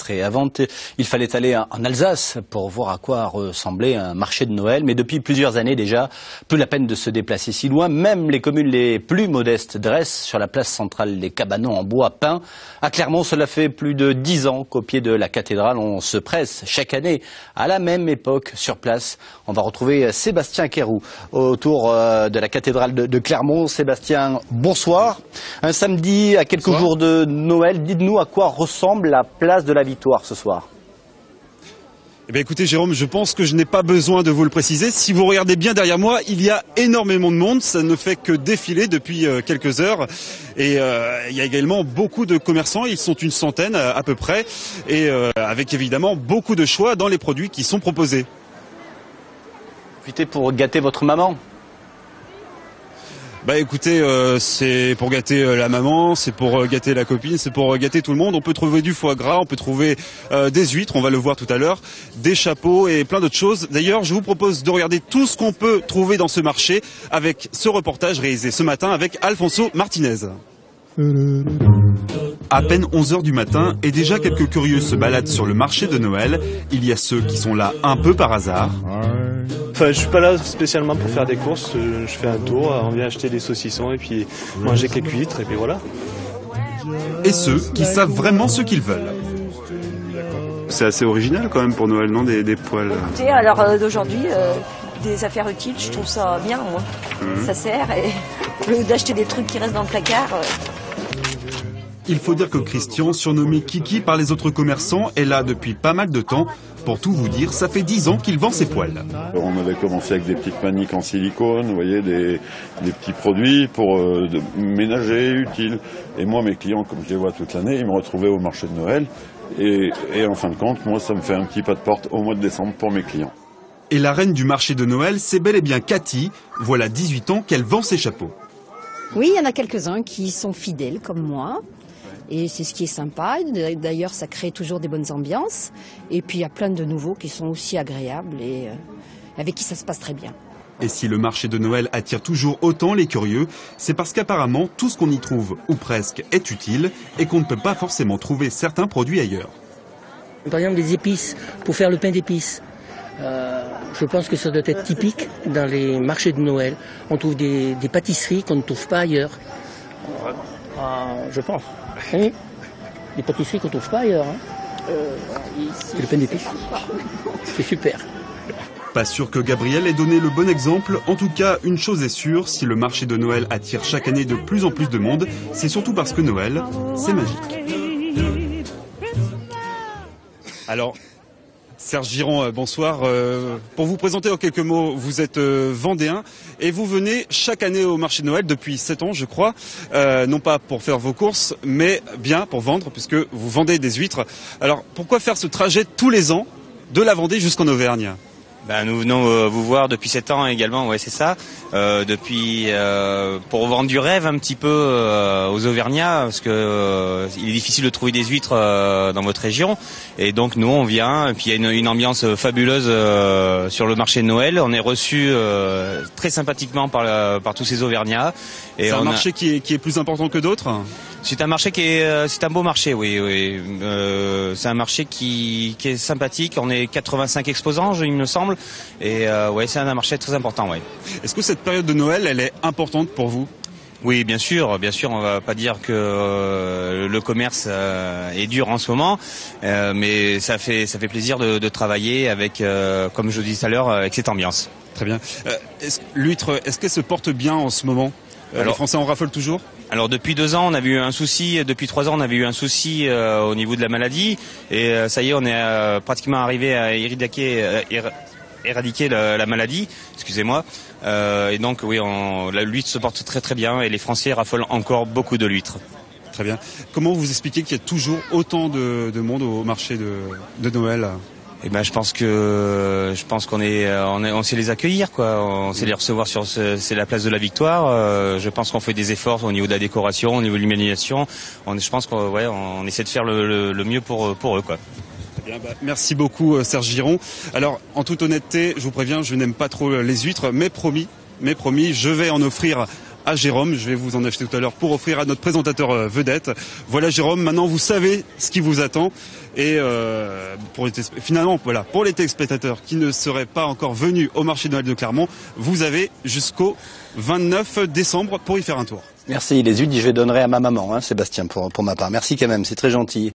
extrait. Avant, il fallait aller en Alsace pour voir à quoi ressemblait un marché de Noël. Mais depuis plusieurs années déjà, plus la peine de se déplacer si loin. Même les communes les plus modestes dressent sur la place centrale les cabanons en bois peint. À Clermont, cela fait plus de 10 ans qu'au pied de la cathédrale, on se presse chaque année à la même époque sur place. On va retrouver Sébastien Quéroux autour de la cathédrale de Clermont. Sébastien, bonsoir. Un samedi à quelques jours de Noël, dites-nous à quoi ressemble la place de la Victoire ce soir. Eh bien, écoutez Jérôme, je pense que je n'ai pas besoin de vous le préciser. Si vous regardez bien derrière moi, il y a énormément de monde. Ça ne fait que défiler depuis quelques heures. Et il y a également beaucoup de commerçants. Ils sont une centaine à peu près. Et avec évidemment beaucoup de choix dans les produits qui sont proposés. Profitez pour gâter votre maman. Bah écoutez, c'est pour gâter la maman, c'est pour gâter la copine, c'est pour gâter tout le monde. On peut trouver du foie gras, on peut trouver des huîtres, on va le voir tout à l'heure, des chapeaux et plein d'autres choses. D'ailleurs, je vous propose de regarder tout ce qu'on peut trouver dans ce marché avec ce reportage réalisé ce matin avec Alfonso Martinez. À peine 11 h du matin et déjà quelques curieux se baladent sur le marché de Noël. Il y a ceux qui sont là un peu par hasard. Enfin, je suis pas là spécialement pour faire des courses, je fais un tour, on vient acheter des saucissons et puis manger quelques huîtres et puis voilà. Et ceux qui savent vraiment ce qu'ils veulent. C'est assez original quand même pour Noël, non, des poêles. Écoutez, alors d'aujourd'hui, des affaires utiles, je trouve ça bien, moi. Ça sert et au lieu d'acheter des trucs qui restent dans le placard. Il faut dire que Christian, surnommé Kiki par les autres commerçants, est là depuis pas mal de temps. Pour tout vous dire, ça fait 10 ans qu'il vend ses poêles. On avait commencé avec des petites maniques en silicone, vous voyez, des petits produits pour ménager, utiles. Et moi, mes clients, comme je les vois toute l'année, ils me retrouvaient au marché de Noël. Et en fin de compte, moi, ça me fait un petit pas de porte au mois de décembre pour mes clients. Et la reine du marché de Noël, c'est bel et bien Cathy. Voilà 18 ans qu'elle vend ses chapeaux. Oui, il y en a quelques-uns qui sont fidèles comme moi. Et c'est ce qui est sympa. D'ailleurs, ça crée toujours des bonnes ambiances. Et puis, il y a plein de nouveaux qui sont aussi agréables et avec qui ça se passe très bien. Et si le marché de Noël attire toujours autant les curieux, c'est parce qu'apparemment, tout ce qu'on y trouve, ou presque, est utile et qu'on ne peut pas forcément trouver certains produits ailleurs. Par exemple, les épices, pour faire le pain d'épices. Je pense que ça doit être typique dans les marchés de Noël. On trouve des pâtisseries qu'on ne trouve pas ailleurs. Je pense. Oui. Des pâtisseries qu'on ne trouve pas ailleurs. C'est le pain d'épices. C'est super. Pas sûr que Gabriel ait donné le bon exemple. En tout cas, une chose est sûre, si le marché de Noël attire chaque année de plus en plus de monde, c'est surtout parce que Noël, c'est magique. Alors, Serge Giron, bonsoir. Pour vous présenter en quelques mots, vous êtes vendéen et vous venez chaque année au marché de Noël depuis 7 ans, je crois. Non pas pour faire vos courses, mais bien pour vendre, puisque vous vendez des huîtres. Alors, pourquoi faire ce trajet tous les ans de la Vendée jusqu'en Auvergne ? Nous venons vous voir depuis 7 ans également, ouais c'est ça. Pour vendre du rêve un petit peu aux Auvergnats, parce que il est difficile de trouver des huîtres dans votre région. Et donc nous on vient, et puis il y a une ambiance fabuleuse sur le marché de Noël. On est reçus très sympathiquement par tous ces Auvergnats. C'est un marché qui est plus important que d'autres ? C'est un marché c'est un beau marché, oui. C'est un marché qui est sympathique. On est 85 exposants, il me semble. Et c'est un marché très important, ouais. Est-ce que cette période de Noël, elle est importante pour vous ? Oui, bien sûr, on va pas dire que le commerce est dur en ce moment, mais ça fait plaisir de travailler avec, comme je vous disais tout à l'heure, avec cette ambiance. Très bien. L'huître, est-ce qu'elle se porte bien en ce moment ? Les Français en raffolent toujours ? Alors depuis 2 ans, on avait eu un souci. Depuis 3 ans, on avait eu un souci au niveau de la maladie, et ça y est, on est pratiquement arrivé à éradiquer la maladie, excusez-moi. Et donc oui, l'huître se porte très très bien et les Français raffolent encore beaucoup de l'huître. Très bien. Comment vous expliquez qu'il y a toujours autant de monde au marché de Noël ? Eh ben, je pense qu'on sait les accueillir, quoi. On sait les recevoir c'est la place de la Victoire. Je pense qu'on fait des efforts au niveau de la décoration, au niveau de l'illumination. Je pense qu'on essaie de faire le mieux pour eux, quoi. Bien, merci beaucoup Serge Giron. Alors en toute honnêteté, je vous préviens, je n'aime pas trop les huîtres, mais promis, je vais en offrir à Jérôme. Je vais vous en acheter tout à l'heure pour offrir à notre présentateur vedette. Voilà Jérôme, maintenant vous savez ce qui vous attend. Et finalement, voilà, pour les téléspectateurs qui ne seraient pas encore venus au marché de Noël de Clermont, vous avez jusqu'au 29 décembre pour y faire un tour. Merci. Les huiles, je les donnerai à ma maman, hein, Sébastien, pour ma part. Merci quand même, c'est très gentil.